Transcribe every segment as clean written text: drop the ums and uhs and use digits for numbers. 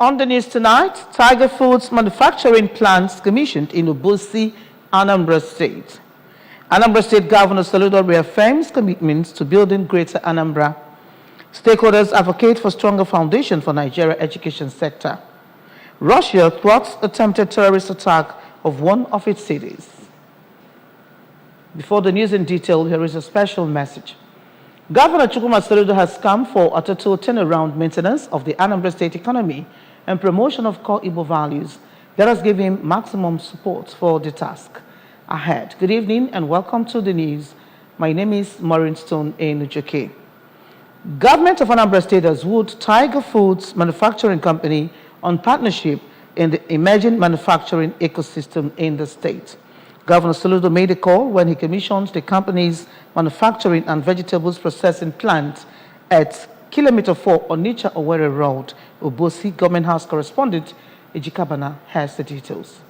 On the news tonight, Tiger Foods manufacturing plants commissioned in Obosi, Anambra State. Anambra State Governor Soludo reaffirms commitments to building Greater Anambra. Stakeholders advocate for stronger foundation for Nigeria education sector. Russia thwarts attempted terrorist attack of one of its cities. Before the news in detail, here is a special message. Governor Chukwuma Soludo has come for a total turnaround maintenance of the Anambra State economy and promotion of core Igbo values. Let us give him maximum support for the task ahead. Good evening and welcome to the news. My name is Maureen Stone Enujoke. Government of Anambra State has wooed Tiger Foods Manufacturing Company on partnership in the emerging manufacturing ecosystem in the state. Governor Soludo made a call when he commissioned the company's manufacturing and vegetables processing plant at Kilometer 4 Onitsha Owerri Road. Obosi Government House correspondent Ejikabana has the details.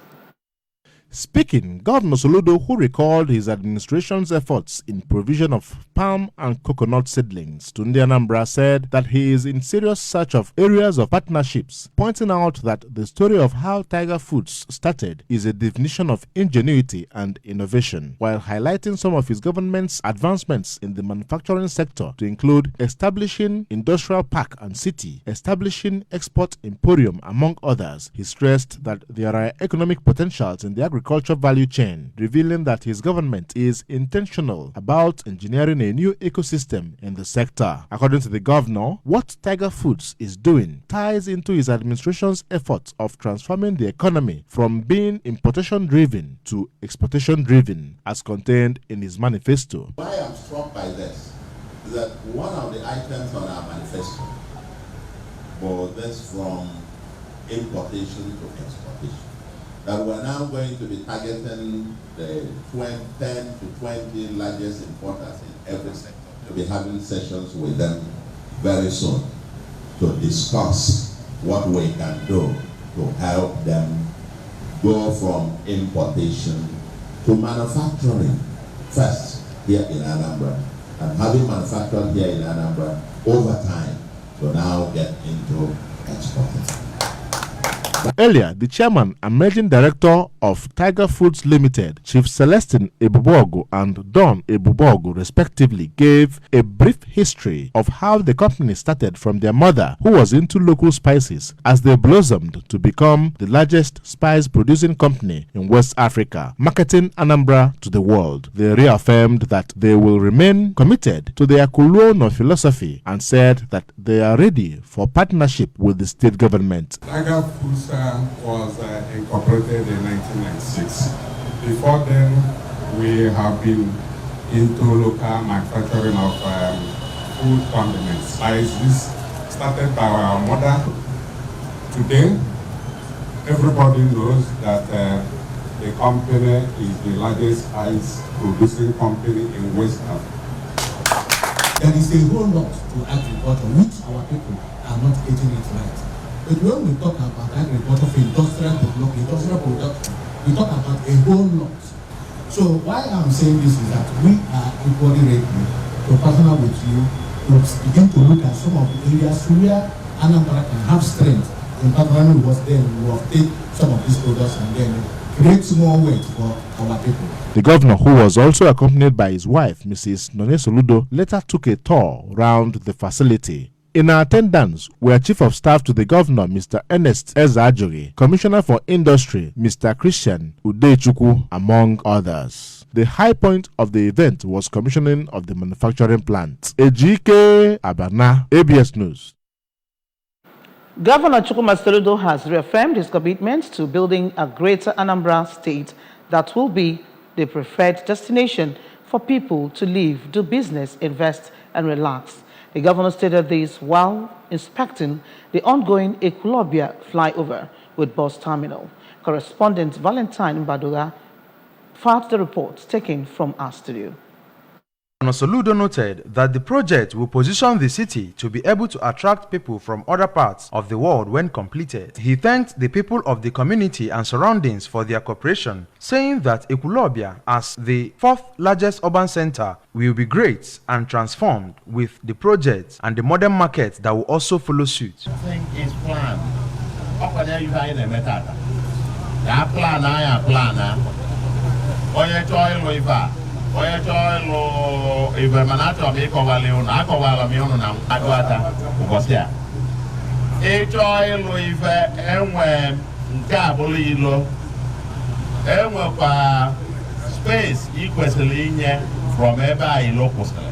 Speaking, Governor Soludo, who recalled his administration's efforts in provision of palm and coconut seedlings to Anambra, said that he is in serious search of areas of partnerships, pointing out that the story of how Tiger Foods started is a definition of ingenuity and innovation, while highlighting some of his government's advancements in the manufacturing sector to include establishing industrial park and city, establishing export emporium, among others. He stressed that there are economic potentials in the agriculture value chain, revealing that his government is intentional about engineering a new ecosystem in the sector. According to the governor, what Tiger Foods is doing ties into his administration's efforts of transforming the economy from being importation-driven to exportation-driven, as contained in his manifesto. Why I'm struck by this is that one of the items on our manifesto was this from importation to exportation. That we're now going to be targeting the 10 to 20 largest importers in every sector. We'll be having sessions with them very soon to discuss what we can do to help them go from importation to manufacturing first here in Anambra, and having manufactured here in Anambra over time to now get into exporting. Earlier, the chairman and managing director of Tiger Foods Limited, Chief Celestine Ebubogu and Don Ebubogu, respectively, gave a brief history of how the company started from their mother, who was into local spices, as they blossomed to become the largest spice-producing company in West Africa, marketing Anambra to the world. They reaffirmed that they will remain committed to their Kuluono philosophy and said that they are ready for partnership with the state government. Tiger Foods was incorporated in 1996. Before then, we have been into local manufacturing of food condiments. Spices started by our mother. Today, everybody knows that the company is the largest spice producing company in West Africa. There is a whole lot to agriculture which our people are not getting it right. But when we talk about agriculture, industrial production, we talk about a whole lot. So why I'm saying this is that we are equally ready to partner with you to begin to look at some of the areas where Anambra can have strength in partnering with us. Then we will take some of these products and then create more weight for our people. The governor, who was also accompanied by his wife, Mrs. None Soludo, later took a tour around the facility. In attendance were Chief of Staff to the Governor, Mr. Ernest Ezajuri, Commissioner for Industry, Mr. Christian Udechukwu, among others. The high point of the event was commissioning of the manufacturing plant. Ejike Abana, ABS News. Governor Chukwuma Soludo has reaffirmed his commitment to building a greater Anambra state that will be the preferred destination for people to live, do business, invest, and relax. The governor stated this while inspecting the ongoing Ekulobia flyover with bus terminal. Correspondent Valentine Mbadoga filed the report taken from our studio. Soludo noted that the project will position the city to be able to attract people from other parts of the world when completed. He thanked the people of the community and surroundings for their cooperation, saying that Ekulobia, as the fourth largest urban center, will be great and transformed with the project and the modern market that will also follow suit. I think his plan ọkwanye ife anyị na-eme tata ya plan anya plan onye chọọ ịlụ ife a onye chọọ ịlụ ife mana achọrọ m ịkọwali ụnụ akọwala m ụnụ na agụata ụbọchị a ịchọọ ịlụ ife enwe nke abụrụ ilo enwekwa space ị kwesịrị inye from ebe a ilo kwụsịrị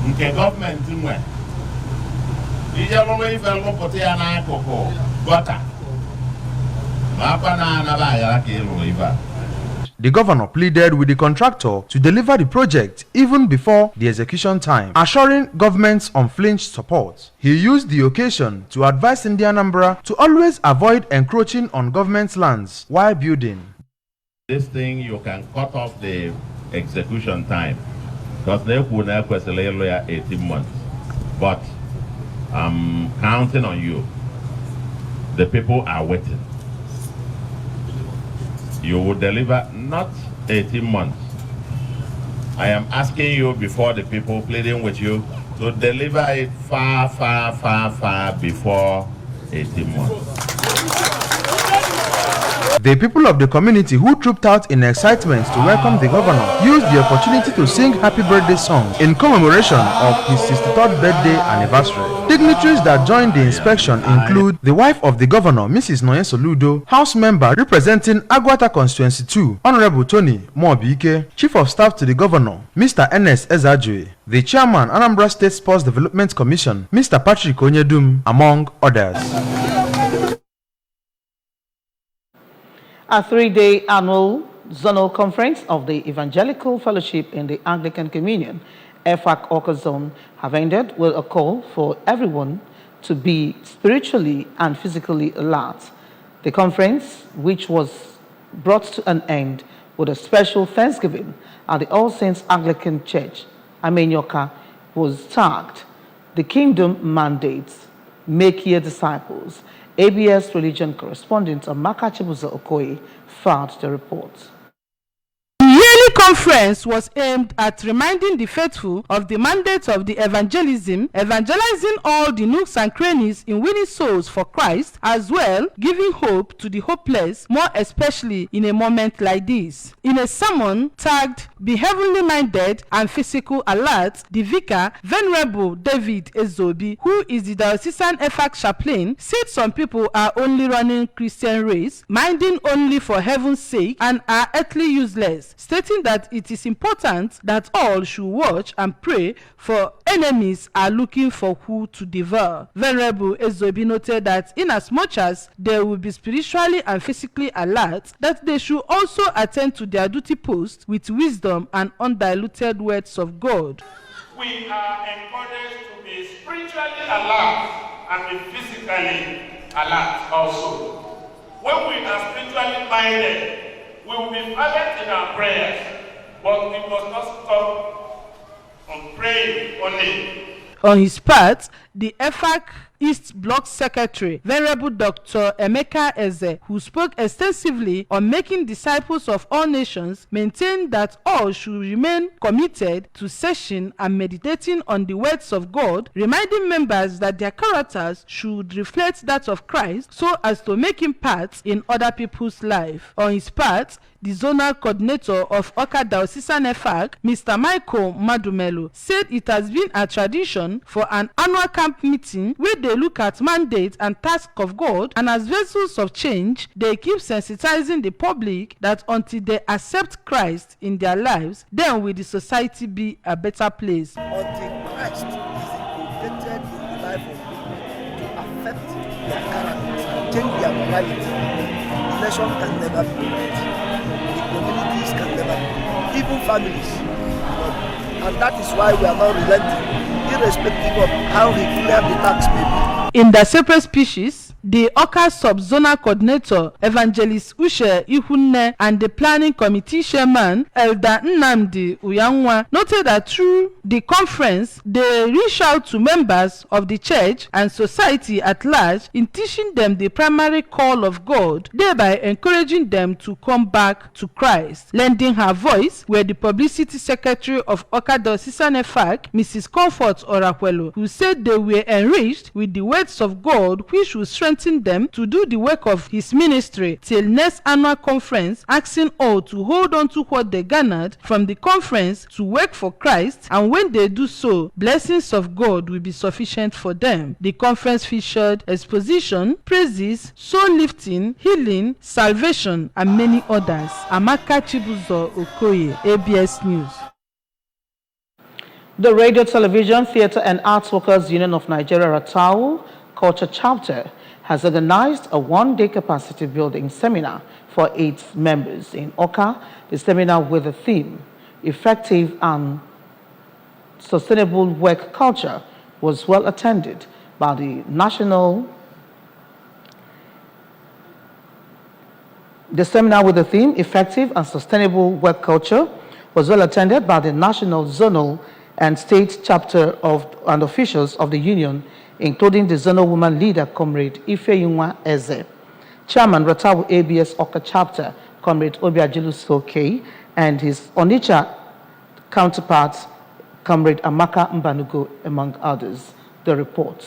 nke gọọmenti nwe ije lụrụ ife lụpụta ya n'akụkụ gọta ma akwa na-anaba aghara ka ịlụrụ ife a. The governor pleaded with the contractor to deliver the project even before the execution time, assuring government's unflinched support. He used the occasion to advise Indianambra to always avoid encroaching on government's lands while building. This thing you can cut off the execution time because they could have 18 months. But I'm counting on you. The people are waiting. You will deliver not 18 months. I am asking you before the people, pleading with you to deliver it far before 18 months. The people of the community who trooped out in excitement to welcome the governor used the opportunity to sing happy birthday songs in commemoration of his 63rd birthday anniversary. Dignitaries that joined the inspection include the wife of the governor, Mrs. Noye Soludo, House member representing Agwata Constituency 2, Honorable Tony Moabike, Chief of Staff to the governor, Mr. Ernest Ezajue, the chairman, Anambra State Sports Development Commission, Mr. Patrick Onyedum, among others. A 3-day annual zonal conference of the Evangelical Fellowship in the Anglican Communion, EFAC Awka Zone, have ended with a call for everyone to be spiritually and physically alert. The conference, which was brought to an end with a special thanksgiving at the All Saints Anglican Church, Amenyoka, was tagged "The Kingdom Mandates, Make Ye Disciples." ABS religion correspondent Amaka Chibuzo Okoye filed the report. The yearly conference was aimed at reminding the faithful of the mandate of the evangelizing all the nooks and crannies in winning souls for Christ, as well giving hope to the hopeless, more especially in a moment like this. In a sermon tagged "Be Heavenly Minded and Physical Alert," the vicar, Venerable David Ezobi, who is the diocesan EFAC chaplain, said some people are only running Christian race, minding only for heaven's sake, and are earthly useless, stating that it is important that all should watch and pray, for enemies are looking for who to devour. Venerable Ezobi noted that inasmuch as they will be spiritually and physically alert, that they should also attend to their duty post with wisdom and undiluted words of God. We are encouraged to be spiritually alert and be physically alert also. When we are spiritually minded, we will be fervent in our prayers, but we must not stop on praying only. On his part, the EFAC East Block Secretary, Venerable Dr. Emeka Eze, who spoke extensively on making disciples of all nations, maintained that all should remain committed to searching and meditating on the words of God, reminding members that their characters should reflect that of Christ so as to make impact in other people's life. On his part, the zonal coordinator of Awka Diocesan EFAC, Mr. Michael Madumelo, said it has been a tradition for an annual camp meeting where they look at mandate and task of God, and as vessels of change, they keep sensitizing the public that until they accept Christ in their lives, then will the society be a better place. Until Christ is integrated in the life of people to affect their characters and change their morality, the nation can never be built. The communities can never be, even families. And that is why we are not relenting, irrespective of how he cleared the tax may be. In their separate speeches, the Oka Sub-Zonal Coordinator, Evangelist Ushe Ihunne, and the Planning Committee Chairman, Elder Nnamdi Uyanwa, noted that through the conference, they reach out to members of the church and society at large in teaching them the primary call of God, thereby encouraging them to come back to Christ. Lending her voice were the Publicity Secretary of Oka Diocesan EFAC, Mrs. Comfort Orakwelo, who said they were enriched with the words of God which will strengthen them to do the work of his ministry till next annual conference, asking all to hold on to what they garnered from the conference to work for Christ, and when they do so, blessings of God will be sufficient for them. The conference featured exposition, praises, soul lifting, healing, salvation, and many others. Amaka Chibuzo Okoye, ABS News. The Radio, Television, Theatre and Arts Workers Union of Nigeria, Ratau Culture Chapter, has organized a one-day capacity building seminar for its members in Oka. The seminar with the theme, Effective and Sustainable Work Culture, was well attended by the seminar with the theme, Effective and Sustainable Work Culture, was well attended by the national, zonal, and state chapter and officials of the union, including the zonal woman leader, Comrade Ifeyinwa Eze, Chairman Ratau ABS Oka chapter, Comrade Obiajilu Soke, and his Onitsha counterparts, Comrade Amaka Mbanugo, among others. The report.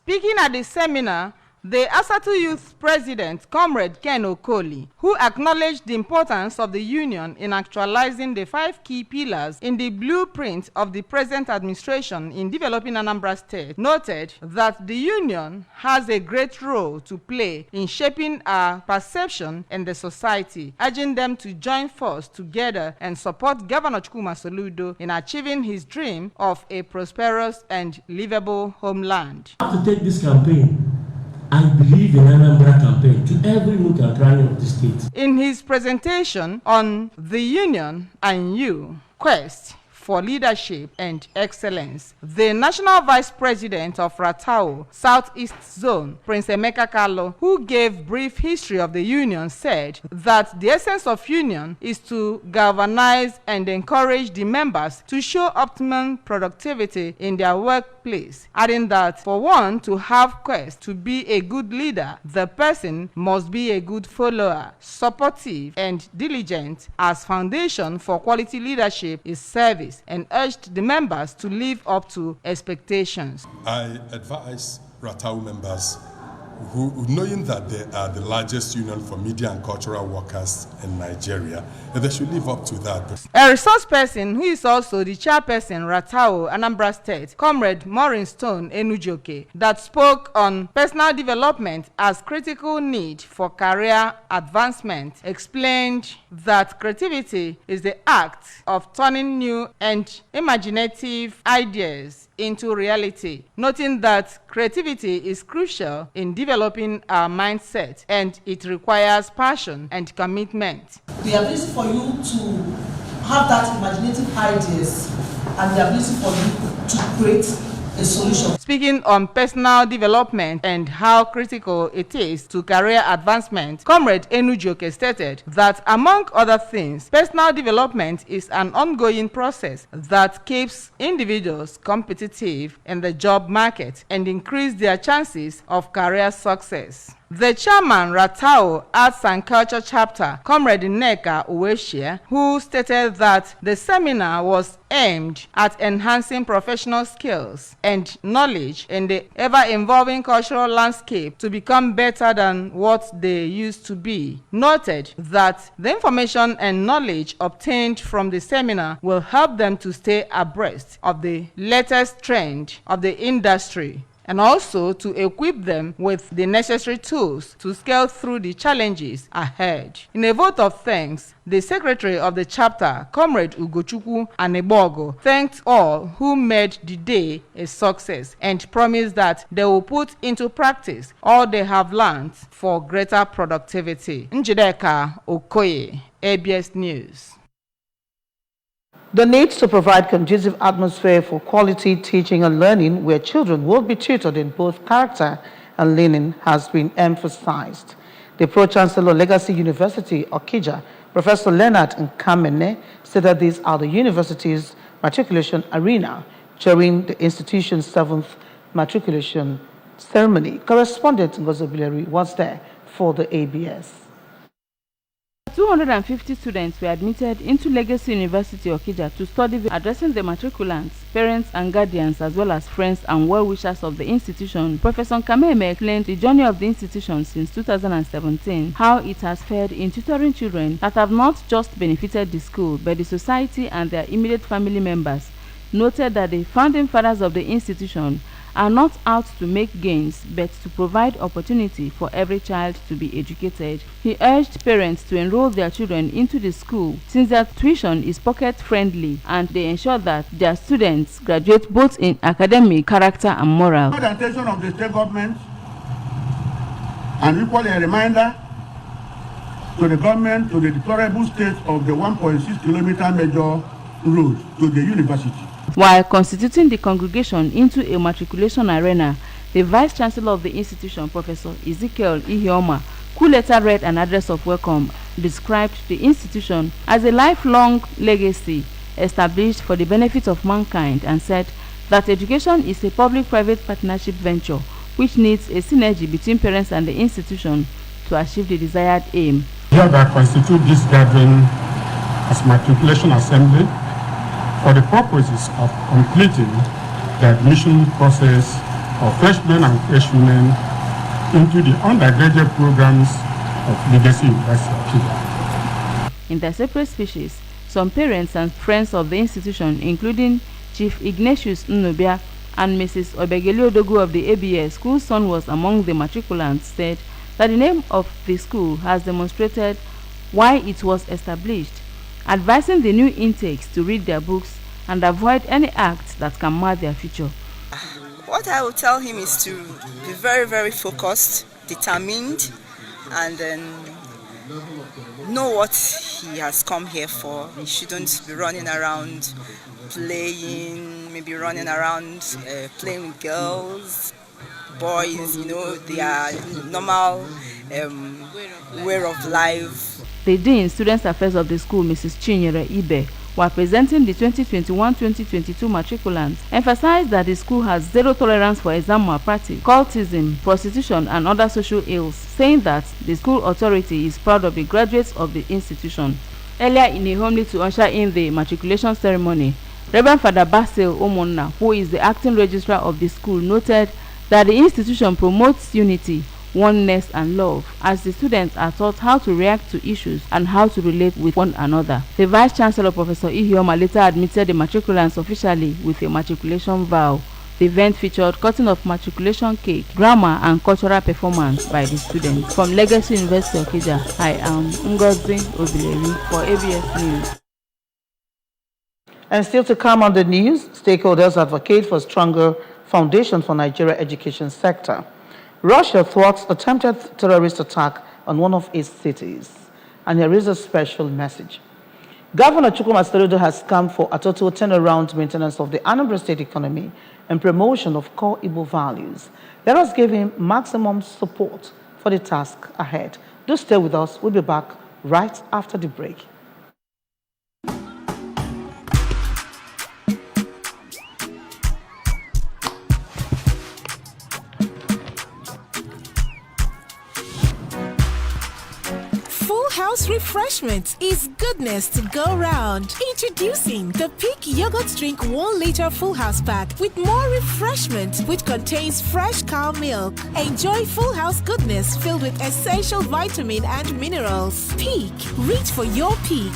Speaking at the seminar, the Asatu Youth President, Comrade Ken Okoli, who acknowledged the importance of the union in actualizing the 5 key pillars in the blueprint of the present administration in developing Anambra State, noted that the union has a great role to play in shaping our perception in the society, urging them to join force together and support Governor Chukwuma Soludo in achieving his dream of a prosperous and livable homeland. We have to take this campaign and believe in Anambra campaign to every nook and cranny of the state. In his presentation on the Union and You, Quest for Leadership and Excellence, the National Vice President of Ratau Southeast Zone, Prince Emeka Kalo, who gave brief history of the union, said that the essence of union is to galvanize and encourage the members to show optimum productivity in their workplace, adding that for one to have quest to be a good leader, the person must be a good follower, supportive and diligent, as foundation for quality leadership is service, and urged the members to live up to expectations. I advise Ratau members, who, knowing that they are the largest union for media and cultural workers in Nigeria, that they should live up to that. A resource person who is also the chairperson Ratau Anambra State, Comrade Maureen Stone Enujoke, that spoke on personal development as critical need for career advancement, explained that creativity is the act of turning new and imaginative ideas into reality, noting that creativity is crucial in developing our mindset and it requires passion and commitment. The ability for you to have that imaginative ideas and the ability for you to create a solution. Speaking on personal development and how critical it is to career advancement, Comrade Enujoke stated that, among other things, personal development is an ongoing process that keeps individuals competitive in the job market and increase their chances of career success. The chairman, Ratau Arts and Culture Chapter, Comrade Nneka Uweshia, who stated that the seminar was aimed at enhancing professional skills and knowledge in the ever-evolving cultural landscape to become better than what they used to be, noted that the information and knowledge obtained from the seminar will help them to stay abreast of the latest trend of the industry, and also to equip them with the necessary tools to scale through the challenges ahead. In a vote of thanks, the secretary of the chapter, Comrade Ugochukwu Anebogo, thanked all who made the day a success and promised that they will put into practice all they have learned for greater productivity. Njideka Okoye, ABS News. The need to provide conducive atmosphere for quality teaching and learning where children will be tutored in both character and learning has been emphasized. The Pro-Chancellor Legacy University, Okija, Professor Leonard Nkamene, said that these are the university's matriculation arena during the institution's 7th matriculation ceremony. Correspondent Ngozi Obileri was there for the ABS. 250 students were admitted into Legacy University Okija to study addressing the matriculants, parents and guardians, as well as friends and well-wishers of the institution. Professor Nkameme explained the journey of the institution since 2017, how it has fared in tutoring children that have not just benefited the school, but the society and their immediate family members. Noted that the founding fathers of the institution are not out to make gains, but to provide opportunity for every child to be educated. He urged parents to enroll their children into the school since their tuition is pocket-friendly and they ensure that their students graduate both in academic, character and moral. The attention of the state government, and equally a reminder to the government to the deplorable state of the 1.6-kilometer major road to the university. While constituting the congregation into a matriculation arena, the Vice Chancellor of the institution, Professor Ezekiel Ihioma, who later read an address of welcome, described the institution as a lifelong legacy established for the benefit of mankind and said that education is a public-private partnership venture which needs a synergy between parents and the institution to achieve the desired aim. Hereby constitute this gathering as matriculation assembly for the purposes of completing the admission process of freshmen and freshwomen into the undergraduate programs of Legacy University. In their separate speeches, some parents and friends of the institution, including Chief Ignatius Nnobia and Mrs. Obegeli Odogu of the ABS, whose son was among the matriculants, said that the name of the school has demonstrated why it was established, advising the new intakes to read their books and avoid any acts that can mar their future. What I will tell him is to be very, very focused, determined, and then know what he has come here for. He shouldn't be running around playing, maybe running around playing with girls, boys, you know, their normal way of life. The Dean, Students Affairs of the school, Mrs. Chinyere Ibe, while presenting the 2021-2022 matriculants, emphasized that the school has zero tolerance for exam malpractice, cultism, prostitution, and other social ills, saying that the school authority is proud of the graduates of the institution. Earlier in a homily to usher in the matriculation ceremony, Reverend Father Basil Omonna, who is the acting registrar of the school, noted that the institution promotes unity, oneness and love as the students are taught how to react to issues and how to relate with one another. The Vice Chancellor, Professor Ihioma, later admitted the matriculants officially with a matriculation vow. The event featured cutting of matriculation cake, drama and cultural performance by the students. From Legacy University Okija, I am Ngozi Obileri for ABS News. And still to come on the news, stakeholders advocate for stronger foundation for Nigeria education sector. Russia thwarts attempted terrorist attack on one of its cities. And here is a special message. Governor Chukwuma Soludo has come for a total turnaround maintenance of the Anambra State economy and promotion of core Igbo values. Let us give him maximum support for the task ahead. Do stay with us. We'll be back right after the break. House refreshment is goodness to go round. Introducing the Peak Yogurt Drink 1 liter Full House pack with more refreshment, which contains fresh cow milk. Enjoy Full House goodness filled with essential vitamin and minerals. Peak, reach for your peak.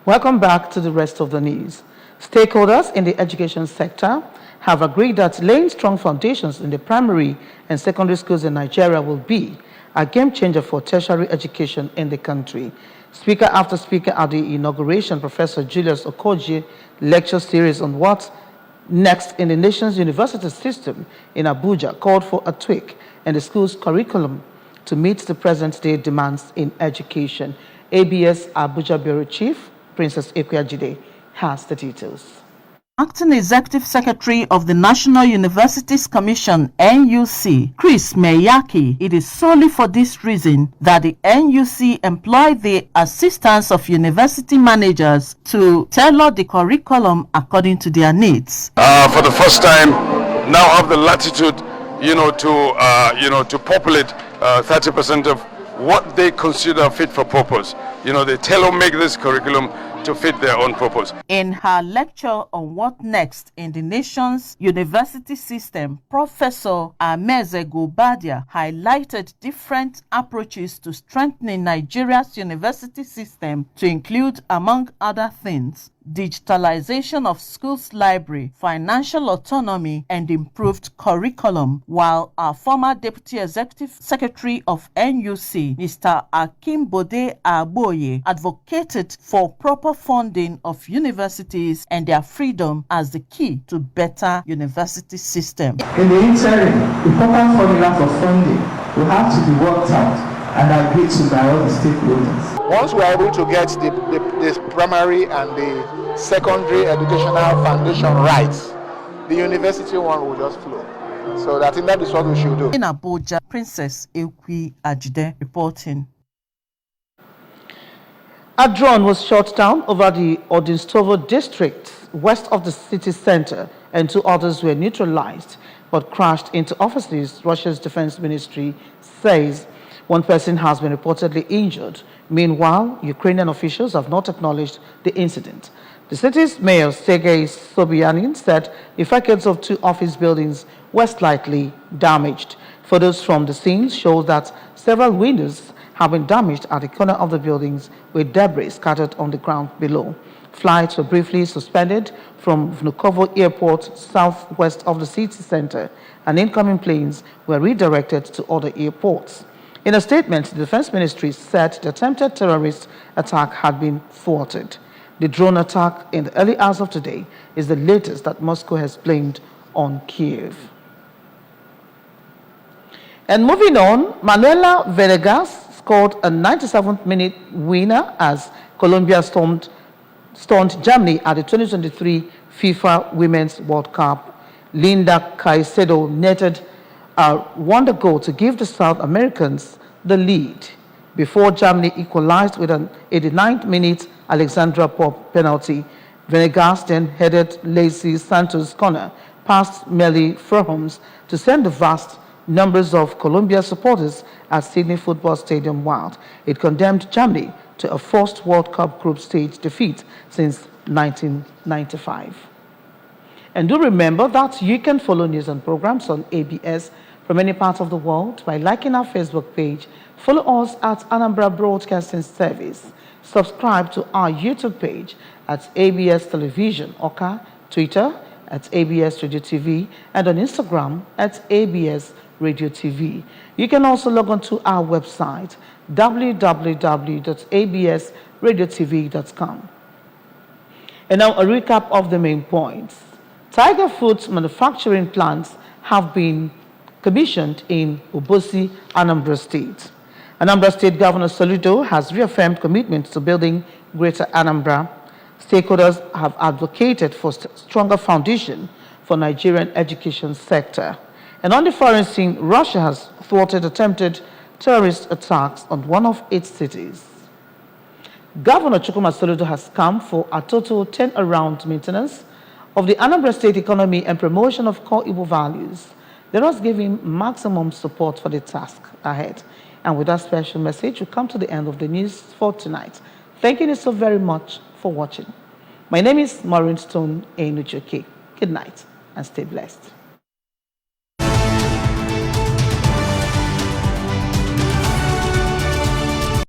Welcome back to the rest of the news. Stakeholders in the education sector have agreed that laying strong foundations in the primary and secondary schools in Nigeria will be a game changer for tertiary education in the country. Speaker after speaker at the inauguration, Professor Julius Okoji lecture series on what next in the nation's university system in Abuja called for a tweak in the school's curriculum to meet the present-day demands in education. ABS Abuja Bureau Chief, Princess Ekwia Jide, has the details. Acting Executive Secretary of the National Universities Commission, NUC, Chris Meyaki, it is solely for this reason that the NUC employed the assistance of university managers to tailor the curriculum according to their needs. For the first time, now have the latitude, to populate 30% of what they consider fit for purpose. They tailor-make this curriculum to fit their own purpose. In her lecture on what next in the nation's university system, Professor Ameze Gobadia highlighted different approaches to strengthening Nigeria's university system to include, among other things, digitalization of schools' library, financial autonomy, and improved curriculum, while our former Deputy Executive Secretary of NUC, Mr. Akimbode Aboye, advocated for proper funding of universities and their freedom as the key to better university system. In the interim, important formulas of funding will have to be worked out and agreed to by all the stakeholders. Once we are able to get the primary and the secondary educational foundation rights, the university one will just flow. So I think that is what we should do. In Abuja, Princess Ekwi Ajide reporting. A drone was shot down over the Odinstovo district west of the city center, and 2 others were neutralized but crashed into offices, Russia's defense ministry says. 1 person has been reportedly injured. Meanwhile, Ukrainian officials have not acknowledged the incident. The city's mayor, Sergei Sobyanin, said the facades of 2 office buildings were slightly damaged. Photos from the scene show that several windows have been damaged at the corner of the buildings with debris scattered on the ground below. Flights were briefly suspended from Vnukovo Airport southwest of the city center, and incoming planes were redirected to other airports. In a statement, the Defense Ministry said the attempted terrorist attack had been thwarted. The drone attack in the early hours of today is the latest that Moscow has blamed on Kiev. And moving on, Manuela Venegas scored a 97th-minute winner as Colombia stunned Germany at the 2023 FIFA Women's World Cup. Linda Caicedo netted a wonder goal to give the South Americans the lead before Germany equalized with an 89th-minute Alexandra Pope penalty. Venegas then headed Lacey Santos' corner past Melly Frhoms to send the vast numbers of Colombia supporters at Sydney Football Stadium wild. It condemned Germany to a first World Cup group stage defeat since 1995. And do remember that you can follow news and programs on ABS from any part of the world by liking our Facebook page, follow us at Anambra Broadcasting Service, subscribe to our YouTube page at ABS Television Oka, Twitter at ABS Radio TV, and on Instagram at ABS Radio TV. You can also log on to our website www.absradiotv.com. And now a recap of the main points. Tiger Foods manufacturing plants have been commissioned in Obosi, Anambra State. Anambra State Governor Soludo has reaffirmed commitment to building Greater Anambra. Stakeholders have advocated for stronger foundation for Nigerian education sector. And on the foreign scene, Russia has thwarted attempted terrorist attacks on one of its cities. Governor Chukwuma Soludo has come for a total turnaround maintenance of the Anambra State economy and promotion of core Igbo values. Let us give him maximum support for the task ahead. And with that special message, we come to the end of the news for tonight. Thank you so very much for watching. My name is Maureen Stone Enuchoke. Good night and stay blessed.